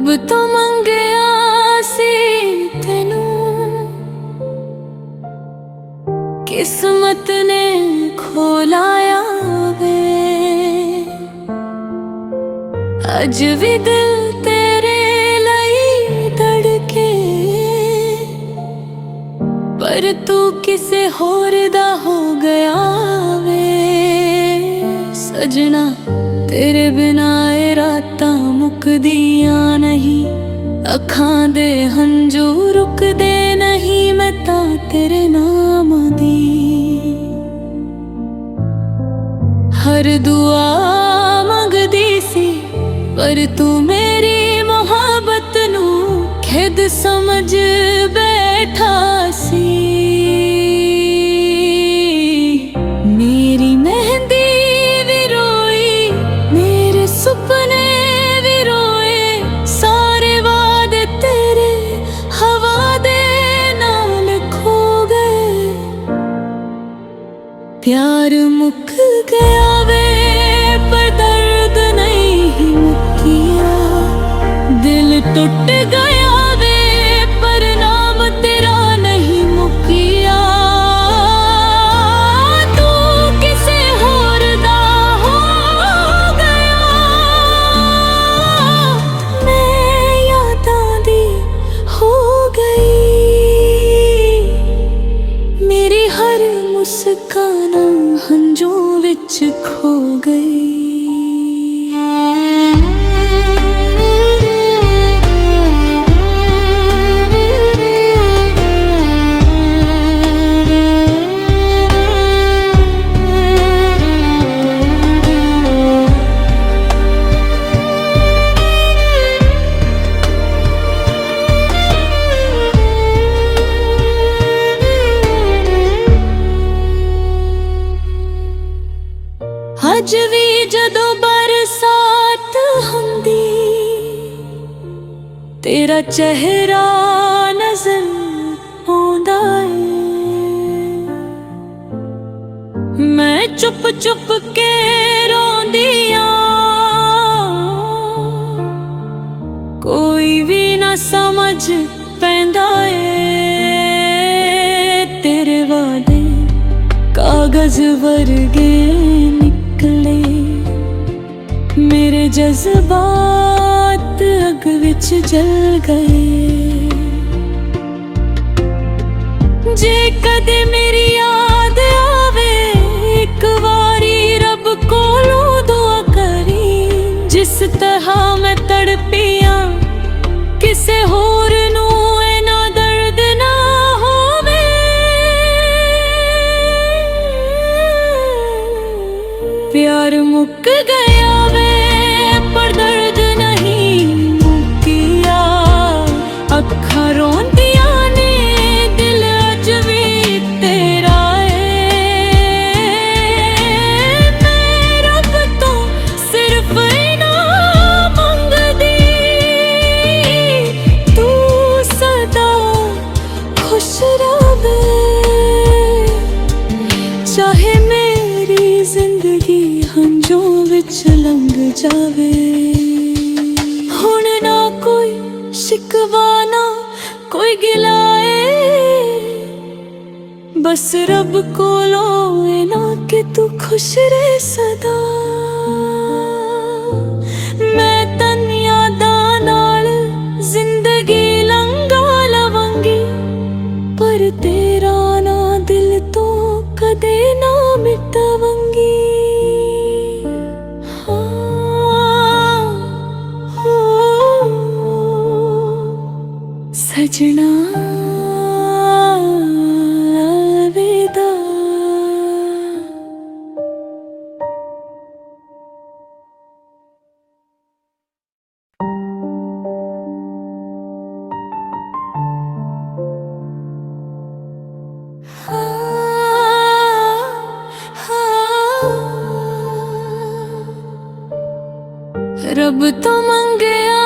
रब तो मंगया सी तेनू, किस्मत ने खोलाया वे। अज भी दिल तेरे लई धड़के, पर तू किसे होर दा हो गया वे। सजना तेरे बिना ए रातां मुकदियां नहीं, अखां दे हंजू रुकदे नहीं। मैं तां तेरे नाम दी हर दुआ मंगदी सी, पर तू मेरी मोहब्बत नू खेद समझ बैठा सी। मेरी मेहंदी भी रोई, मेरे सुपने भी रोए, सारे वादे तेरे हवा दे नाल खो गए। प्यार मुक गया वे, पर दर्द नहीं मुकिया। दिल टूट गया वे, पर नाम तेरा नहीं मुकिया। तू किसे होर दा हो गया, मैं यादां दी हो गई। मेरी हर मुस्कान हंजू विच खो गई। अज भी जदों बरसात हुंदी, तेरा चेहरा नजर आउंदा है। मैं चुप चुप के रोंदियां, कोई भी ना समझ पैंदा है। तेरे वादे कागज वर्गे निकले, मेरे जज्बात अग विच जल गए। जे कदे मेरी याद आवे, एक बारी रब कोलों दुआ करी। जिस तरह मैं तड़पियां, किसे होर नू इना दर्द ना होवे। प्यार मुक गया वे, पर दर्द नहीं मुकिया। अखां रोंदियां ने, दिल अज भी तेरा है। मैं रब तो सिर्फ इनाम मंगदी, तू सदा खुश रहे। चाहे मेरी जिंदगी हंजू विच लंघ जावे, हुण ना कोई शिकवा ना कोई गिलाए। बस रब कोलों ए ना कि तू खुश रहे सदा। मैं तन यादां नाल जिंदगी लंघा लवांगी, पर तेरा ना दिल तो कदे ना मिटावांगी। सजना अलविदा। रब तो मंगया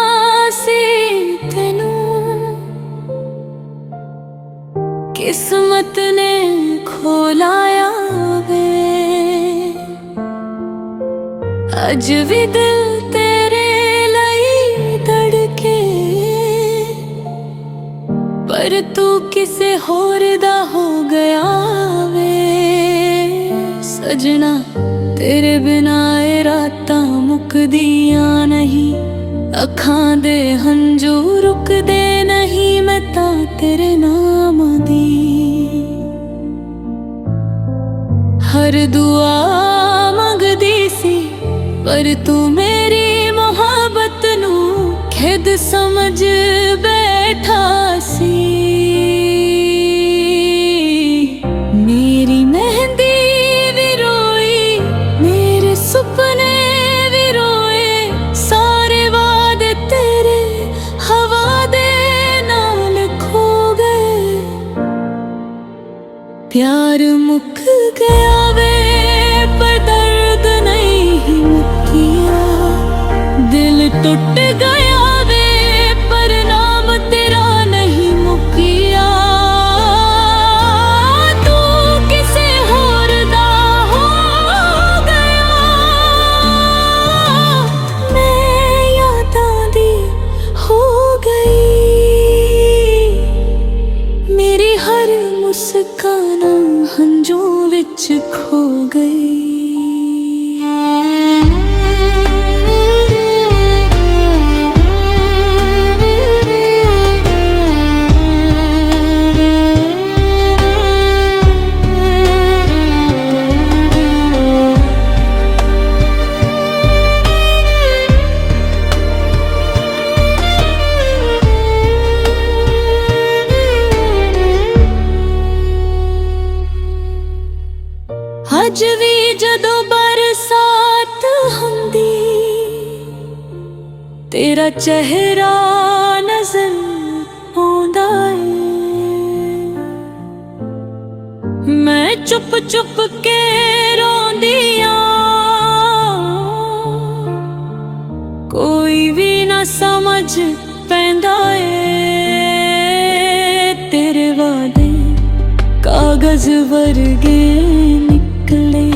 सी तेनू, किस्मत ने खोलाया वे। अज भी दिल तेरे लई धड़के, पर तू किसे होर दा हो गया वे सजना। तेरे बिना ए रातां मुकदियां नहीं, अखां दे हंझू रुकदे नहीं, मैं तां तेरे नाम दी हर दुआ मंगदी सी, पर तू मेरी मोहब्बत नू खेद समझ बैठा सी। मेरी मेहंदी भी रोई, मेरे सुपने भी रोए, सारे वादे तेरे हवा दे नाल खो गए। प्यार मुक गया वे पर दर्द नहीं मुकिया, दिल टूट गया वे पर नाम तेरा नहीं मुकिया। तू किसे होर दा हो गया, मैं यादां दी हो गई। मेरी हर मुस्कान हंझू विच खो गई। अज भी जदों बरसात हुंदी, तेरा चेहरा नजर आउंदा है। मैं चुप चुप के रोंदियां, कोई भी ना समझ पैंदा है। तेरे वादे कागज वर्गे निकले,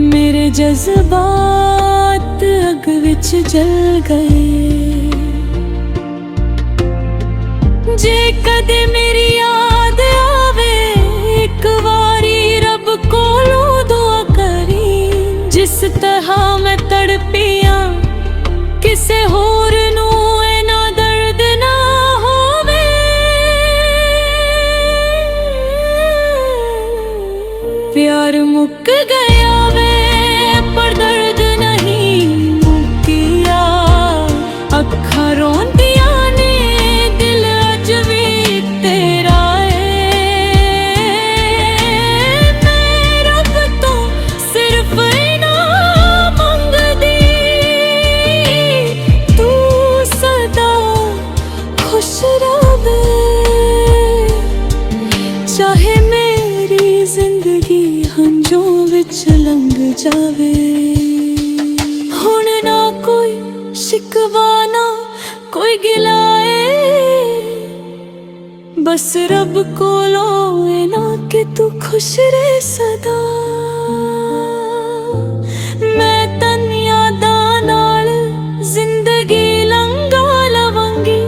मेरे जज्बात अग विच जल गए। जे कदे मेरी याद आवे एक वारी रब कोलों दुआ करी, जिस तरह मैं तड़पियां किसे होर नू इना दर्द ना होवे। प्यार मुक गया वे पर दर्द नहीं मुकिया, अखां रोंदियां ने दिल अज भी तेरा है। मैं रब तो सिर्फ इनाम मंगदी, तू सदा खुश रहे। चाहे मेरी जिंदगी हंझू विच लंघ जावे, हुण ना कोई शिकवा ना कोई गिलाए, बस रब कोलों ए ना कि तू खुश रहे सदा। मैं तन यादां नाल जिंदगी लंघा लवांगी,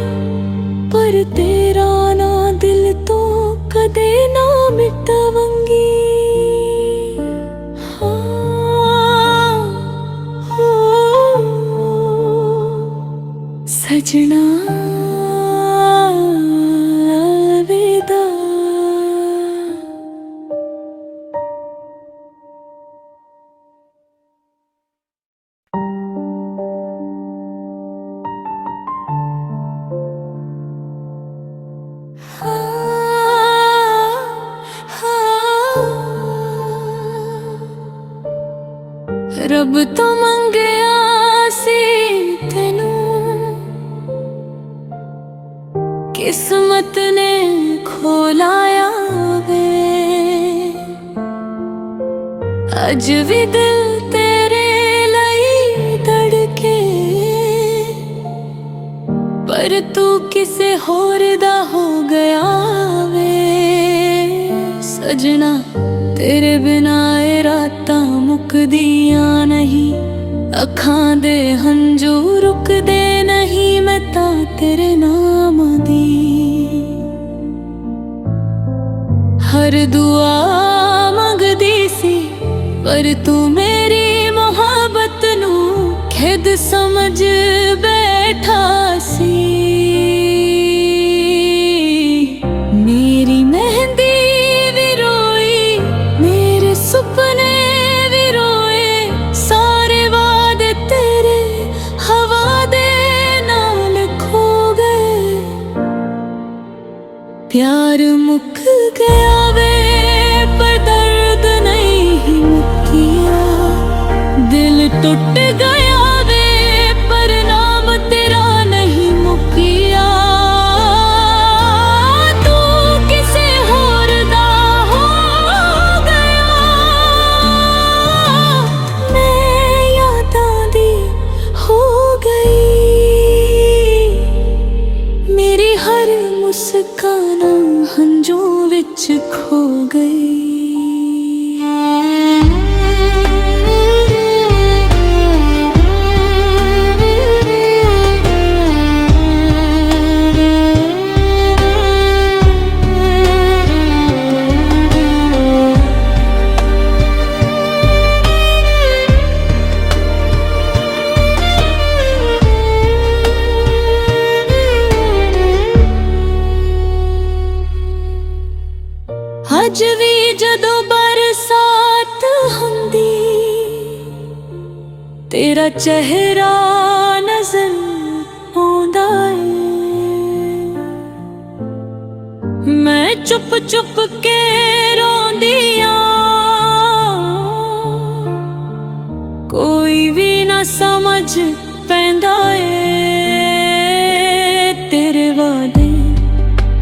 पर तेरा ना दिल तो कदे ना मिटावांगी। सजना अलविदा। रब तो मंगया सी तेनू, किस्मत ने खोलाया वे। अज भी दिल तेरे लई धड़के, पर तू किसे होर दा हो गया वे सजना। तेरे बिना ए रातां मुकदियां नहीं, अखां दे हंझू रुकदे नहीं, मैं तां तेरे नाम दी दुआ मंगदी सी, पर तू मेरी मोहब्बत नू खेद समझ बैठा सी। मेरी मेहंदी भी रोई, मेरे सुपने भी रोए, सारे वादे तेरे हवा दे नाल खो गए। प्यार मुक गया वे पर दर्द नहीं मुकिया, दिल टूट गया वे पर नाम तेरा नहीं मुकिया। तू किसे होर दा हो गया, मैं यादां दी हो गई। मेरी हर मुस्कान हंझों विच खो गई। अज भी जदों बरसात हुंदी, तेरा चेहरा नजर आउंदा है। मैं चुप चुप के रोंदी आं, कोई भी ना समझ पैंदा है। तेरे वादे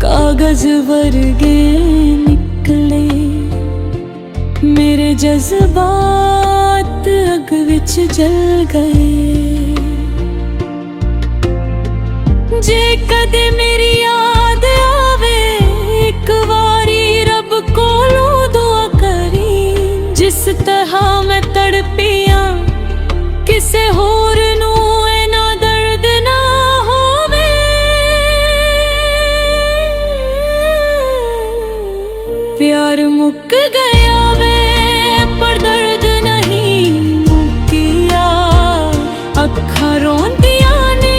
कागज वर्गे निकले, मेरे जज्बात अग विच जल गए। जे कदे मेरी याद आवे, एक वारी रब कोलों दुआ करी, जिस तरह मैं तड़पिया किसे होर नू इना दर्द ना होवे। प्यार मुक गया वे पर दर्द नहीं मुकिया। अखां रोंदियां ने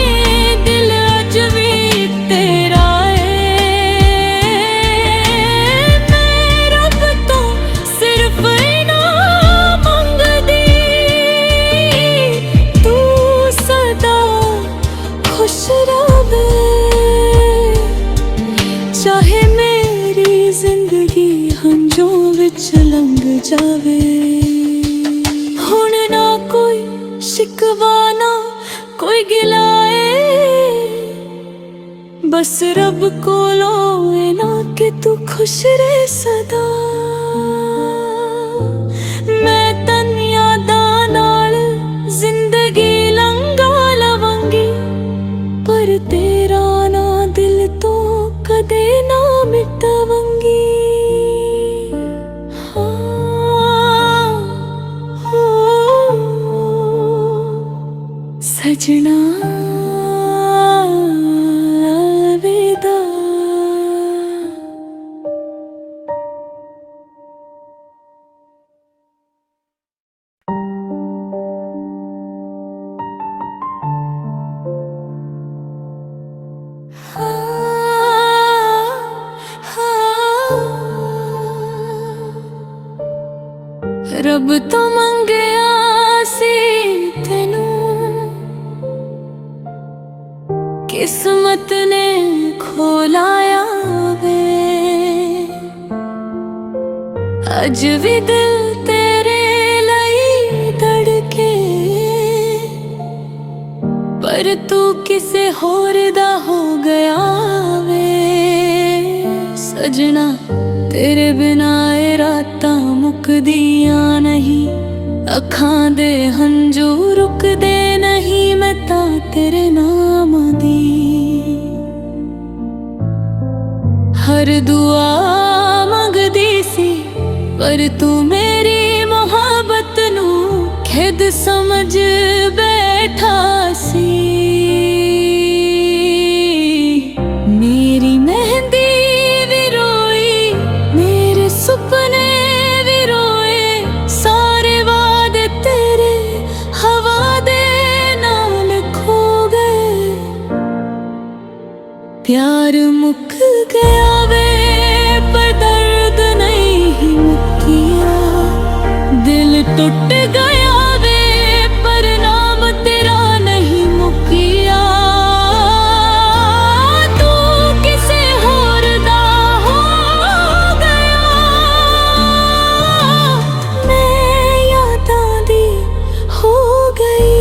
दिल अज भी तेरा है। मैं रब तो सिर्फ इनाम मंगदी, तू सदा खुश रहे। चाहे मेरी जिंदगी हंझों विच लंघ जावे, हुण ना कोई शिकवा ना कोई गिलाए। बस रब कोलों है ना कि तू खुश रहे सदा। मैं तन यादां नाल जिंदगी लंघा लवांगी, पर तेरा ना दिल तो कदे ना मिटावांगी। सजना अलविदा। रब तो मंगया सी तेनू, किस्मत ने खोलाया वे। अज भी दिल तेरे लई धड़के, पर तू किसे होर दा हो गया वे। सजना तेरे बिना ए रातां मुकदियां नहीं, अखां दे हंझू रुकदे नहीं। मैं तां तेरे नाम दी हर दुआ मंगदी सी, पर तू मेरी मोहब्बत नू खेद समझ बैठा सी। मेरी मेहंदी भी रोई, मेरे सुपने प्यार मुक गया वे पर दर्द नहीं मुकिया, दिल टूट गया वे पर नाम तेरा नहीं मुकिया। तू किसे होर दा हो गया, मैं यादां दी हो गई,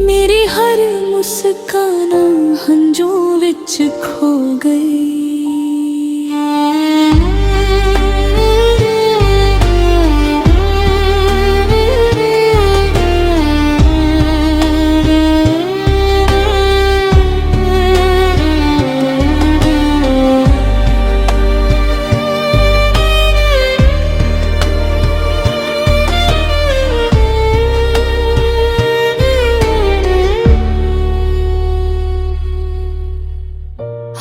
मेरी हर मुस्कान हंझों विच खो गई।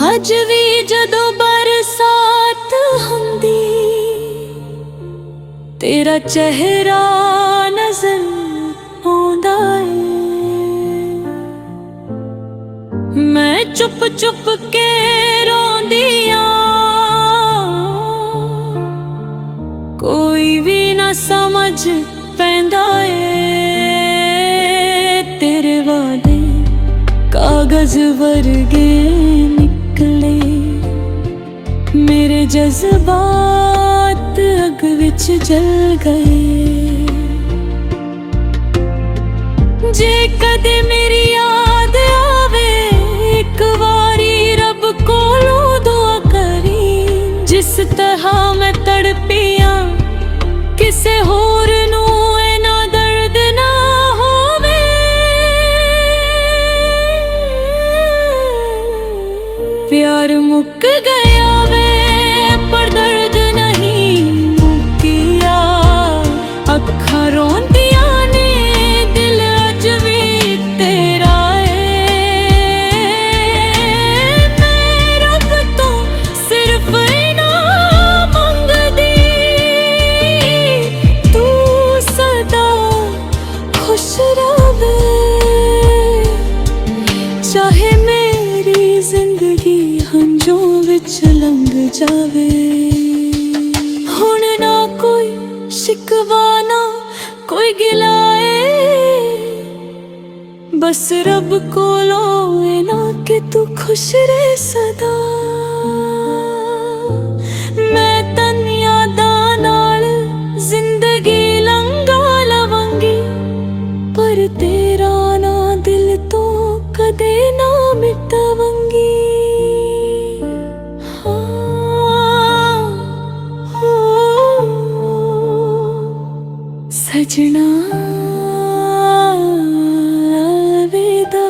अज भी जदों बरसात हुंदी तेरा चेहरा नजर आउंदा है, मैं चुप चुप के रोंदी आ, कोई भी ना समझ पैंदा है। तेरे वादे कागज वर्गे निकले, मेरे जज्बात अग विच जल गए। जे कदे मेरी याद आवे एक वारी रब कोलों दुआ करी, जिस तरह मैं तड़पियां किसे होर नू इना दर्द ना होवे। प्यार मुक गया वे पर दर्द नहीं मुकिया, अखां रोंदियां ने दिल अज भी तेरा है। मैं रब तो सिर्फ इनाम मंगदी, तू सदा खुश रहे, चाहे मेरी जिंदगी हंझों विच लंघ जावे। हुण ना कोई शिकवा ना कोई गिलाए, बस रब कोलों इना कि तू खुश रहे सदा। मैं तन यादां नाल जिंदगी लंघा लवांगी, पर तेरा ना दिल तो कदे ना मिटावांगी। सजना अलविदा।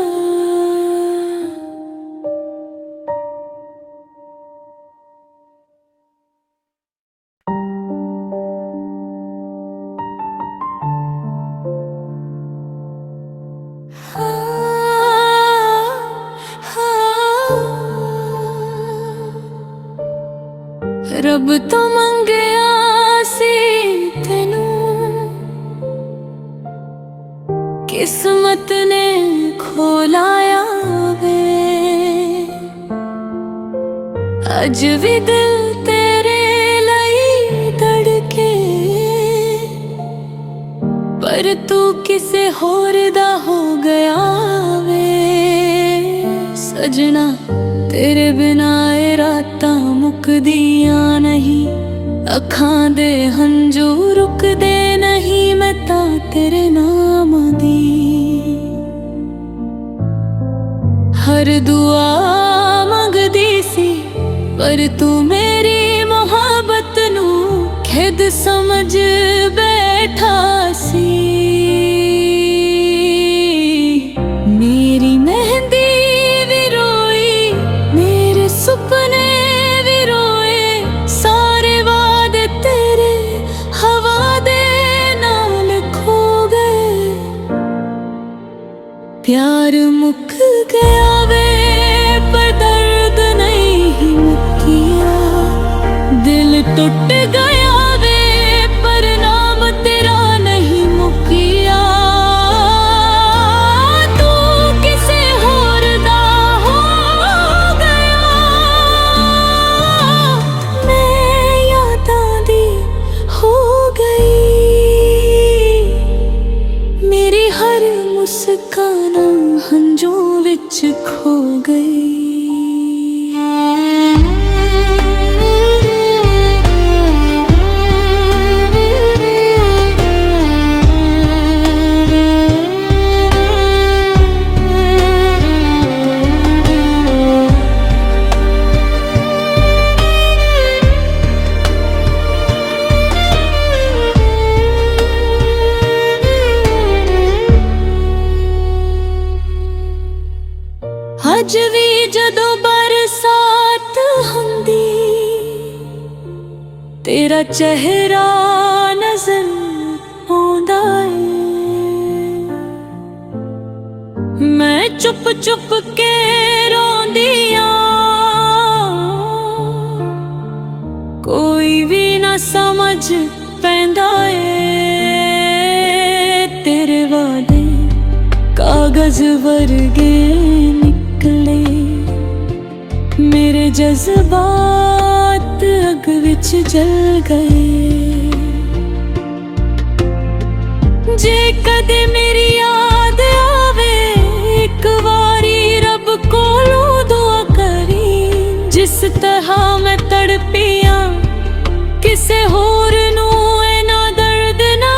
रब तो मंगया सी तेनू, किस्मत ने खोलाया वे, अज भी दिल तेरे लई धड़के, पर तू किसे होर दा हो गया वे। सजना तेरे बिना ए रातां मुकदियां नहीं, अखां दे हंझू रुकदे नहीं, मैं तां तेरे नाम दी हर दुआ मंगदी सी, पर तू मेरी मोहब्बत नू खेद समझ बैठा सी। मेरी मेहंदी भी रोई, मेरे सुपने भी रोए, सारे वादे तेरे हवा दे नाल खो गए। प्यार मुक गया वे पर दर्द नहीं मुकिया, दिल टूट गया वे पर नाम तेरा नहीं मुकिया। तू किसे होर दा गई। अज भी जदों बरसात हुंदी तेरा चेहरा नजर आउंदा है। मैं चुप चुप के रोंदी आं, कोई भी ना समझ पैंदा है। तेरे वादे कागज वर्गे मेरे जज्बात अग विच जल गए। जे कदे मेरी याद आवे एक बारी रब कोलों दुआ करी, जिस तरह मैं तड़पिया किसे होर नू इना दर्द ना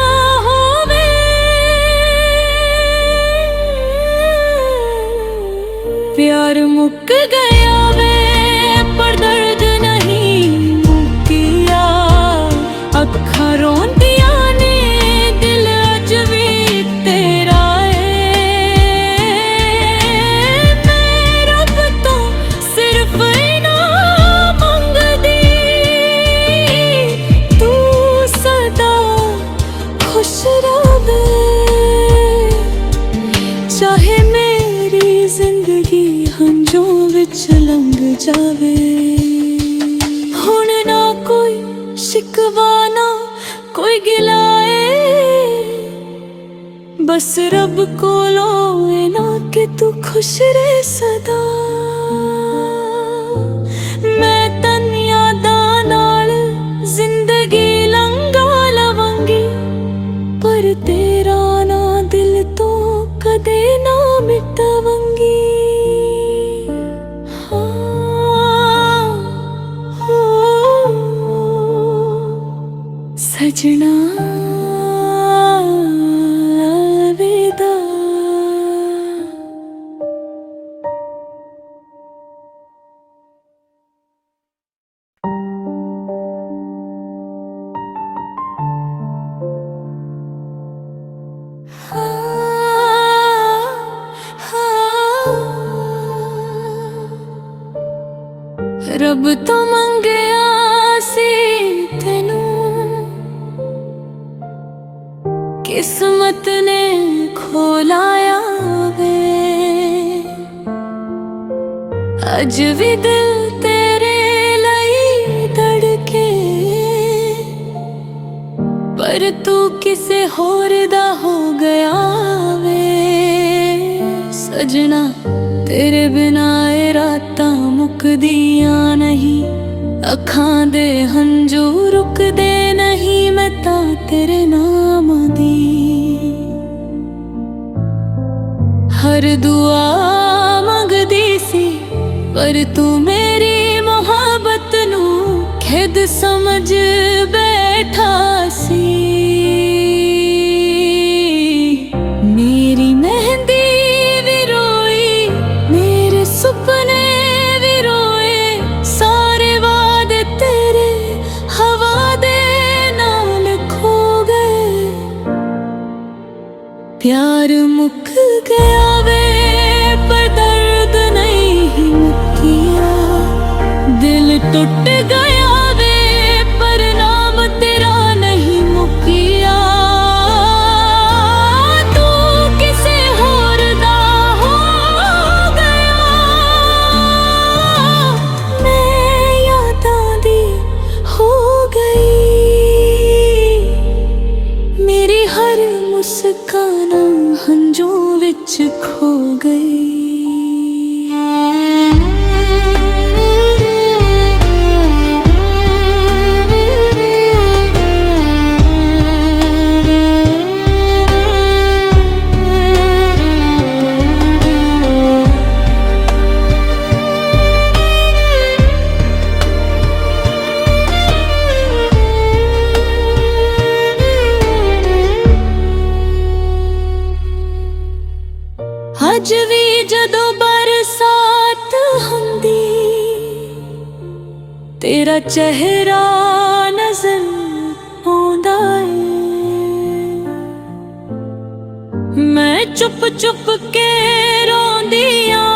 होवे। प्यार मुक गया पर दर्द नहीं मुकिया, अखा रोंदिया ने दिल अज भी तेरा है। मैं रब तो सिर्फ इनाम मंगदी, तू सदा खुश रहे। चाहे मेरी जिंदगी हंझों विच लंघ जावे, हुण ना कोई शिकवा ना कोई गिलाए। बस रब कोलों है ना कि तू खुश रहे सदा। मैं तन यादां नाल जिंदगी लंघा लवांगी, पर तेरा ना दिल तो कदे ना मिटावांगी। सजना अलविदा। रब तो मंगया सी तेनू, किस्मत ने खोलाया वे। अज भी दिल तेरे लई धड़के, पर तू किसे होर दा हो गया वे। सजना तेरे बिना ए रातां मुकदियां नहीं, अखां दे हंझू रुकदे नहीं। मैं तां तेरे नाम दी हर दुआ मंगदी सी, पर तू मेरी मोहब्बत नू खेद समझ बैठा सी। मेरी मेहंदी भी रोई, मेरे सुपने भी रोए, सारे वादे तेरे हवा दे नाल खो गए। प्यार मुक गया वे पर दर्द नहीं मुकिया, दिल टूट गया वे पर नाम तेरा नहीं मुकिया। तू किसे होर दा हो गया, मैं यादां दी हो गई। मेरी हर मुस्कान हंझों विच खो गई। तेरा चेहरा नजर आउंदा ए। मैं चुप चुप के रोंदी आ,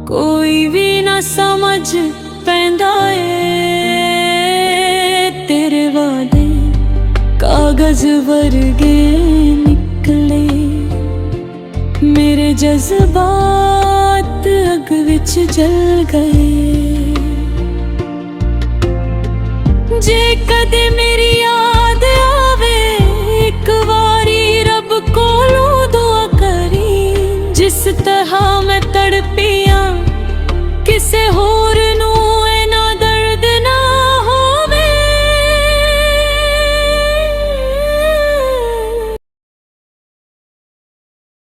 कोई भी ना समझ पैंदा ए। तेरे वादे कागज वर्गे निकले, मेरे जज्बात अग विच जल गए। जे कदे मेरी याद आवे, एक वारी रब कोलों दुआ करी, जिस तरह मैं तड़पी